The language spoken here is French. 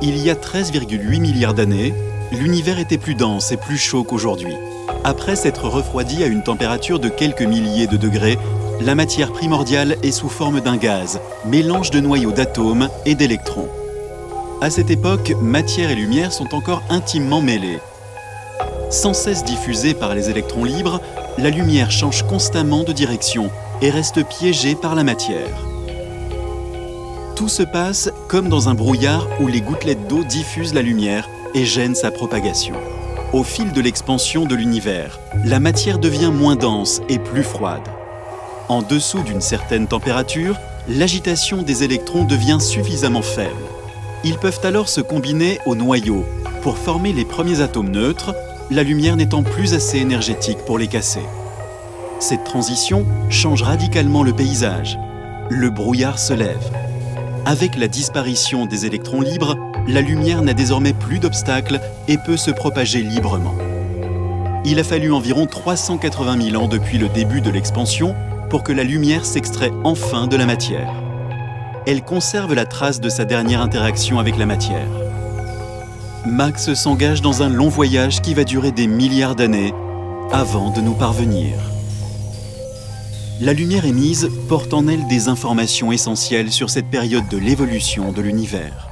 Il y a 13,8 milliards d'années, l'univers était plus dense et plus chaud qu'aujourd'hui. Après s'être refroidi à une température de quelques milliers de degrés, la matière primordiale est sous forme d'un gaz, mélange de noyaux d'atomes et d'électrons. À cette époque, matière et lumière sont encore intimement mêlées. Sans cesse diffusée par les électrons libres, la lumière change constamment de direction et reste piégée par la matière. Tout se passe comme dans un brouillard où les gouttelettes d'eau diffusent la lumière et gênent sa propagation. Au fil de l'expansion de l'univers, la matière devient moins dense et plus froide. En dessous d'une certaine température, l'agitation des électrons devient suffisamment faible. Ils peuvent alors se combiner au noyau pour former les premiers atomes neutres, la lumière n'étant plus assez énergétique pour les casser. Cette transition change radicalement le paysage. Le brouillard se lève. Avec la disparition des électrons libres, la lumière n'a désormais plus d'obstacles et peut se propager librement. Il a fallu environ 380 000 ans depuis le début de l'expansion pour que la lumière s'extrait enfin de la matière. Elle conserve la trace de sa dernière interaction avec la matière. Max s'engage dans un long voyage qui va durer des milliards d'années avant de nous parvenir. La lumière émise porte en elle des informations essentielles sur cette période de l'évolution de l'univers.